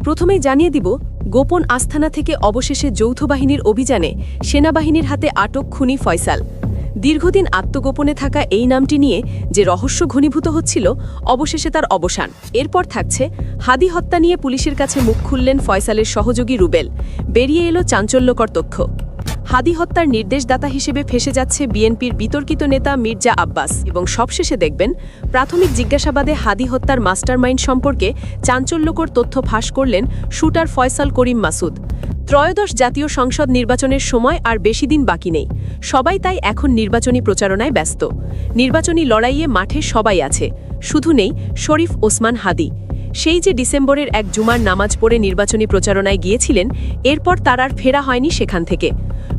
প্রথমেই জানিয়ে দিব, গোপন আস্তানা থেকে অবশেষে যৌথ বাহিনীর অভিযানে সেনাবাহিনীর হাতে আটক খুনি ফয়সাল। দীর্ঘদিন আত্মগোপনে থাকা এই নামটি নিয়ে যে রহস্য ঘনীভূত হচ্ছিল, অবশেষে তার অবসান। এরপর থাকছে হাদি হত্যা নিয়ে পুলিশের কাছে মুখ খুললেন ফয়সালের সহযোগী রুবেল। বেরিয়ে এলো চাঞ্চল্যকর তথ্য। হাদি হত্যার নির্দেশদাতা হিসেবে ফেসে যাচ্ছে বিএনপির বিতর্কিত নেতা মির্জা আব্বাস। এবং সবশেষে দেখবেন, প্রাথমিক জিজ্ঞাসাবাদে হাদি হত্যার মাস্টারমাইন্ড সম্পর্কে চাঞ্চল্যকর তথ্য ফাঁস করলেন শুটার ফয়সাল করিম মাসুদ। ত্রয়োদশ জাতীয় সংসদ নির্বাচনের সময় আর বেশি দিন বাকি নেই। সবাই তাই এখন নির্বাচনী প্রচারণায় ব্যস্ত। নির্বাচনী লড়াইয়ে মাঠে সবাই আছে, শুধু নেই শরীফ ওসমান হাদি। সেই যে ডিসেম্বরের এক জুমার নামাজ পড়ে নির্বাচনী প্রচারণায় গিয়েছিলেন, এরপর তার আর ফেরা হয়নি সেখান থেকে।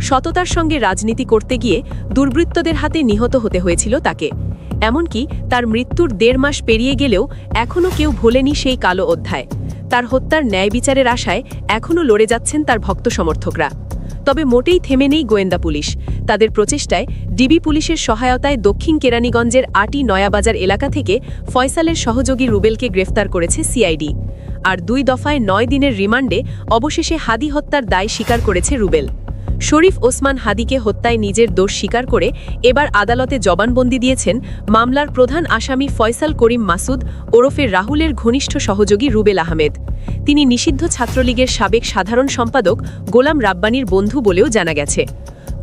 সততার সঙ্গে রাজনীতি করতে গিয়ে দুর্বৃত্তদের হাতে নিহত হতে হয়েছিল তাকে। এমনকি তার মৃত্যুর ১.৫ মাস পেরিয়ে গেলেও এখনও কেউ ভোলেনি সেই কালো অধ্যায়। তার হত্যার ন্যায় বিচারের আশায় এখনও লড়ে যাচ্ছেন তার ভক্ত সমর্থকরা। তবে মোটেই থেমে নেই গোয়েন্দা পুলিশ। তাদের প্রচেষ্টায় ডিবি পুলিশের সহায়তায় দক্ষিণ কেরানীগঞ্জের আটি নয়াবাজার এলাকা থেকে ফয়সালের সহযোগী রুবেলকে গ্রেফতার করেছে সিআইডি। আর ২ দফায় ৯ দিনের রিমান্ডে অবশেষে হাদি হত্যার দায় স্বীকার করেছে রুবেল। শরীফ ওসমান হাদিকে হত্যায় নিজের দোষ স্বীকার করে এবার আদালতে জবানবন্দি দিয়েছেন মামলার প্রধান আসামি ফয়সাল করিম মাসুদ ওরফে রাহুলের ঘনিষ্ঠ সহযোগী রুবেল আহমেদ। তিনি নিষিদ্ধ ছাত্রলীগের সাবেক সাধারণ সম্পাদক গোলাম রাব্বানীর বন্ধু বলেও জানা গেছে।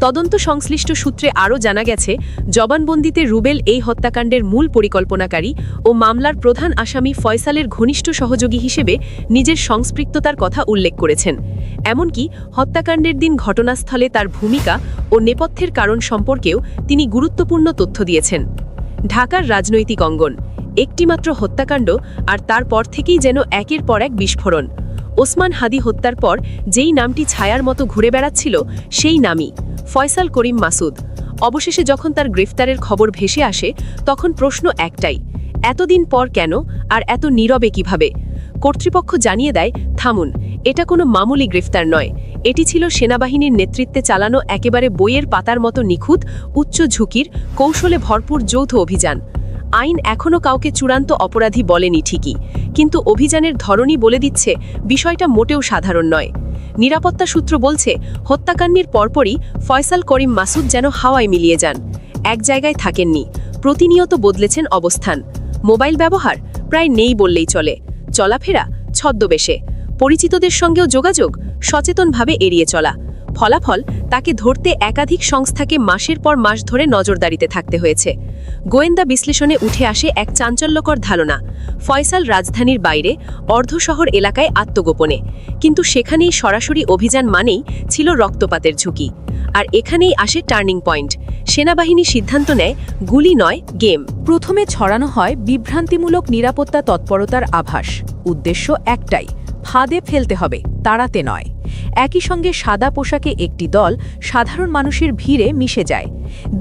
তদন্ত সংশ্লিষ্ট সূত্রে আরও জানা গেছে, জবানবন্দিতে রুবেল এই হত্যাকাণ্ডের মূল পরিকল্পনাকারী ও মামলার প্রধান আসামি ফয়সালের ঘনিষ্ঠ সহযোগী হিসেবে নিজের সংস্পৃক্ততার কথা উল্লেখ করেছেন। এমনকি হত্যাকাণ্ডের দিন ঘটনাস্থলে তার ভূমিকা ও নেপথ্যের কারণ সম্পর্কেও তিনি গুরুত্বপূর্ণ তথ্য দিয়েছেন। ঢাকার রাজনৈতিক অঙ্গন, একটিমাত্র হত্যাকাণ্ড, আর তারপর থেকেই যেন একের পর এক বিস্ফোরণ। ওসমান হাদি হত্যার পর যেই নামটি ছায়ার মতো ঘুরে বেড়াচ্ছিল, সেই নামই ফয়সাল করিম মাসুদ। অবশেষে যখন তার গ্রেফতারের খবর ভেসে আসে, তখন প্রশ্ন একটাই, এতদিন পর কেন, আর এত নীরবে কিভাবে? কর্তৃপক্ষ জানিয়ে দেয়, থামুন, এটা কোনো মামুলি গ্রেফতার নয়। এটি ছিল সেনাবাহিনীর নেতৃত্বে চালানো একেবারে বইয়ের পাতার মতো নিখুঁত, উচ্চ ঝুঁকির, কৌশলে ভরপুর যৌথ অভিযান। আইন এখনও কাউকে চূড়ান্ত অপরাধী বলেনি ঠিকই, কিন্তু অভিযানের ধরনই বলে দিচ্ছে বিষয়টা মোটেও সাধারণ নয়। নিরাপত্তা সূত্র বলছে, হত্যাকাণ্ডের পরপরই ফয়সাল করিম মাসুদ যেন হাওয়ায় মিলিয়ে যান। এক জায়গায় থাকেননি, প্রতিনিয়ত বদলেছেন অবস্থান। মোবাইল ব্যবহার প্রায় নেই বললেই চলে। চলাফেরা ছদ্মবেশে, পরিচিতদের সঙ্গেও যোগাযোগ সচেতনভাবে এড়িয়ে চলা। ফলাফল, তাকে ধরতে একাধিক সংস্থাকে মাসের পর মাস ধরে নজরদারিতে থাকতে হয়েছে। গোয়েন্দা বিশ্লেষণে উঠে আসে এক চাঞ্চল্যকর ধারণা, ফয়সাল রাজধানীর বাইরে অর্ধশহর এলাকায় আত্মগোপনে। কিন্তু সেখানেই সরাসরি অভিযান মানেই ছিল রক্তপাতের ঝুঁকি। আর এখানেই আসে টার্নিং পয়েন্ট। সেনাবাহিনী সিদ্ধান্ত নেয়, গুলি নয়, গেম। প্রথমে ছড়ানো হয় বিভ্রান্তিমূলক নিরাপত্তা তৎপরতার আভাস। উদ্দেশ্য একটাই, ফাঁদে ফেলতে হবে, তাড়াতে নয়। একই সঙ্গে সাদা পোশাকে একটি দল সাধারণ মানুষের ভিড়ে মিশে যায়।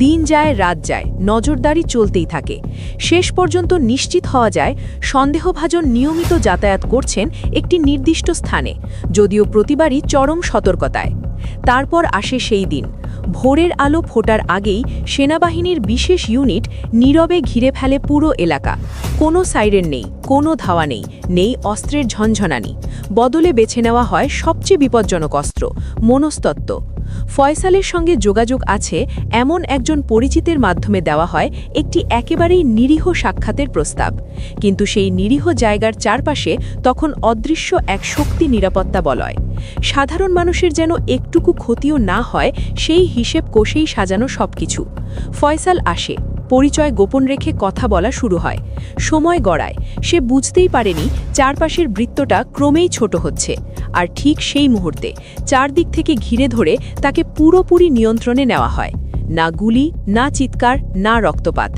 দিন যায়, রাত যায়, নজরদারি চলতেই থাকে। শেষ পর্যন্ত নিশ্চিত হওয়া যায়, সন্দেহভাজন নিয়মিত যাতায়াত করছেন একটি নির্দিষ্ট স্থানে, যদিও প্রতিবারই চরম সতর্কতায়। তারপর আসে সেই দিন। ভোরের আলো ফোটার আগেই সেনাবাহিনীর বিশেষ ইউনিট নীরবে ঘিরে ফেলে পুরো এলাকা। কোনো সাইরেন নেই, কোনো ধাওয়া নেই, নেই অস্ত্রের ঝনঝনানি। বদলে বেছে নেওয়া হয় সবচেয়ে বিপজ্জনক অস্ত্র, মনস্তত্ত্ব। ফয়সালের সঙ্গে যোগাযোগ আছে এমন একজন পরিচিতের মাধ্যমে দেওয়া হয় একটি একেবারেই নিরীহ সাক্ষাতের প্রস্তাব। কিন্তু সেই নিরীহ জায়গার চারপাশে তখন অদৃশ্য এক শক্তি নিরাপত্তা বলয়। সাধারণ মানুষের যেন একটুকু ক্ষতিও না হয়, সেই হিসেব কষেই সাজানো সবকিছু। ফয়সাল আসে, পরিচয় গোপন রেখে কথা বলা শুরু হয়। সময় গড়ায়, সে বুঝতেই পারেনি চারপাশের বৃত্তটা ক্রমেই ছোট হচ্ছে। আর ঠিক সেই মুহূর্তে চারদিক থেকে ঘিরে ধরে তাকে পুরোপুরি নিয়ন্ত্রণে নেওয়া হয়। না গুলি, না চিৎকার, না রক্তপাত।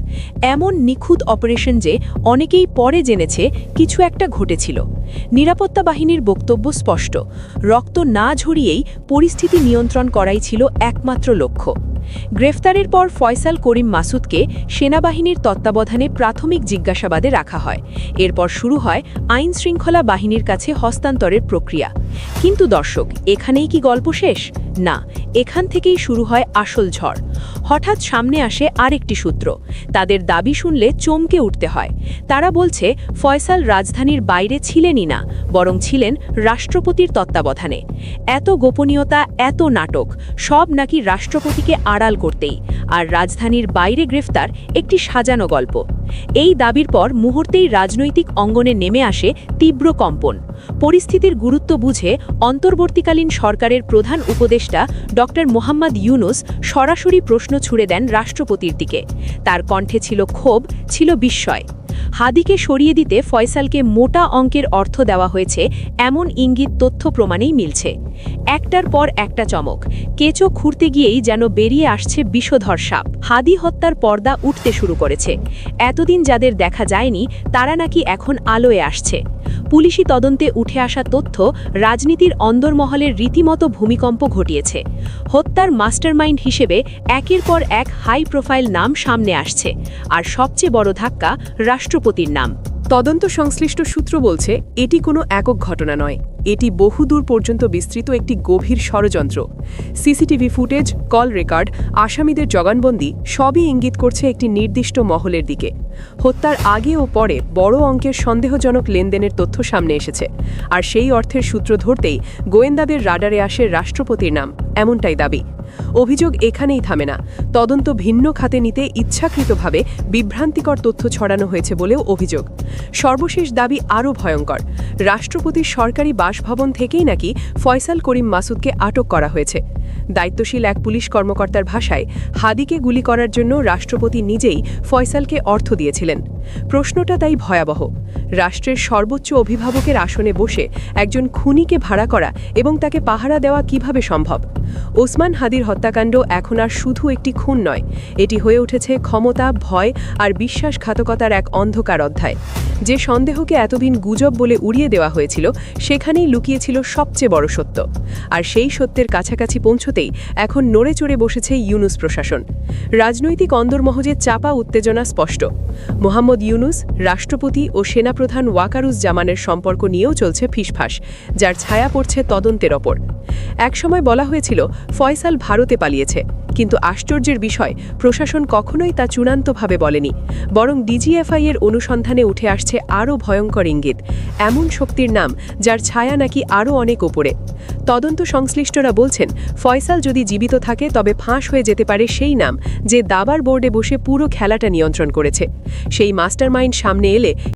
এমন নিখুঁত অপারেশন যে অনেকেই পরে জেনেছে কিছু একটা ঘটেছিল। নিরাপত্তা বাহিনীর বক্তব্য স্পষ্ট, রক্ত না ঝরিয়েই পরিস্থিতি নিয়ন্ত্রণ করাই ছিল একমাত্র লক্ষ্য। গ্রেফতারের পর ফয়সাল করিম মাসুদকে সেনাবাহিনীর তত্ত্বাবধানে প্রাথমিক জিজ্ঞাসাবাদে রাখা হয়। এরপর শুরু হয় আইন শৃঙ্খলা বাহিনীর কাছে হস্তান্তরের প্রক্রিয়া। কিন্তু দর্শক, এখানেই কি গল্প শেষ? না, এখান থেকেই শুরু হয় আসল ঝড়। হঠাৎ সামনে আসে আরেকটি সূত্র। তাদের দাবি শুনলে চমকে উঠতে হয়। তারা বলছে ফয়সাল রাজধানীর বাইরে ছিলেনই না, বরং ছিলেন রাষ্ট্রপতির তত্ত্বাবধানে। এত গোপনীয়তা, এত নাটক, সব নাকি রাষ্ট্রপতিকে আড়াল করতেই। আর রাজধানীর বাইরে গ্রেফতার একটি সাজানো গল্প। এই দাবির পর মুহূর্তেই রাজনৈতিক অঙ্গনে নেমে আসে তীব্র কম্পন। পরিস্থিতির গুরুত্ব বুঝে অন্তর্বর্তীকালীন সরকারের প্রধান উপদেষ্টা ডক্টর মোহাম্মদ ইউনুস সরাসরি প্রশ্ন ছুড়ে দেন রাষ্ট্রপতির দিকে। তার কণ্ঠে ছিল ক্ষোভ, ছিল বিস্ময়। হাদিকে সরিয়ে দিতে ফয়সালকে মোটা অঙ্কের অর্থ দেওয়া হয়েছে, এমন ইঙ্গিত তথ্য প্রমাণেই মিলছে। একটার পর একটা চমক। কেঁচো খুঁড়তে গিয়েই যেন বেরিয়ে আসছে বিষধর সাপ। হাদি হত্যার পর্দা উঠতে শুরু করেছে। এতদিন যাদের দেখা যায়নি, তারা নাকি এখন আলোয় আসছে। পুলিশি তদন্তে উঠে আসা তথ্য রাজনীতির অন্দরমহলের রীতিমতো ভূমিকম্প ঘটিয়েছে। হত্যার মাস্টারমাইন্ড হিসেবে একের পর এক হাই প্রোফাইল নাম সামনে আসছে। আর সবচেয়ে বড় ধাক্কা, রাষ্ট্রপতির নাম। তদন্ত সংশ্লিষ্ট সূত্র বলছে এটি কোনো একক ঘটনা নয়, এটি বহুদূর পর্যন্ত বিস্তৃত একটি গভীর ষড়যন্ত্র। সিসিটিভি ফুটেজ, কল রেকর্ড, আসামিদের জবানবন্দি সবই ইঙ্গিত করছে একটি নির্দিষ্ট মহলের দিকে। হত্যার আগে ও পরে বড় অঙ্কের সন্দেহজনক লেনদেনের তথ্য সামনে এসেছে। আর সেই অর্থের সূত্র ধরতেই গোয়েন্দাদের রাডারে আসে রাষ্ট্রপতির নাম, এমনটাই দাবি। অভিযোগ এখানেই থামে না। তদন্ত ভিন্ন খাতে নিতে ইচ্ছাকৃতভাবে বিভ্রান্তিকর তথ্য ছড়ানো হয়েছে বলেও অভিযোগ। সর্বশেষ দাবি আরও ভয়ঙ্কর। রাষ্ট্রপতির সরকারি বাসভবন থেকেই নাকি ফয়সাল করিম মাসুদকে আটক করা হয়েছে। দায়িত্বশীল এক পুলিশ কর্মকর্তার ভাষায়, হাদিকে গুলি করার জন্য রাষ্ট্রপতি নিজেই ফয়সালকে অর্থ দিয়েছিলেন। প্রশ্নটা তাই ভয়াবহ। রাষ্ট্রের সর্বোচ্চ অভিভাবকের আসনে বসে একজন খুনিকে ভাড়া করা এবং তাকে পাহারা দেওয়া কিভাবে সম্ভব? ওসমান হাদির হত্যাকাণ্ড এখন আর শুধু একটি খুন নয়, এটি হয়ে উঠেছে ক্ষমতা, ভয় আর বিশ্বাসঘাতকতার এক অন্ধকার অধ্যায়। যে সন্দেহকে এতদিন গুজব বলে উড়িয়ে দেওয়া হয়েছিল, সেখানেই লুকিয়েছিল সবচেয়ে বড় সত্য। আর সেই সত্যের কাছাকাছি পৌঁছতেই এখন নড়ে চড়ে বসেছে ইউনুস প্রশাসন। রাজনৈতিক অন্দরমহজে চাপা উত্তেজনা স্পষ্ট। মোহাম্মদ ইউনুস, রাষ্ট্রপতি ও সেনাপ্রধান ওয়াকারুজ্জামানের সম্পর্ক নিয়েও চলছে ফিসফাস, যার ছায়া পড়ছে তদন্তের ওপর। একসময় বলা হয়েছিল ফয়সাল ভারতে পালিয়েছে, কিন্তু আশ্চর্যের বিষয়, প্রশাসন কখনোই তা চূড়ান্তভাবে বলেনি। বরং ডিজিএফআই এর অনুসন্ধানে উঠে আসছে আরও ভয়ঙ্কর ইঙ্গিত, এমন শক্তির নাম যার ছায়া নাকি আরও অনেক ওপরে। তদন্ত সংশ্লিষ্টরা বলছেন, ফয়সাল যদি জীবিত থাকে তবে ফাঁস হয়ে যেতে পারে সেই নাম যে দাবার বোর্ডে বসে পুরো খেলাটা নিয়ন্ত্রণ করেছে। সেই মাস্টারমাইন্ড সামনে এলে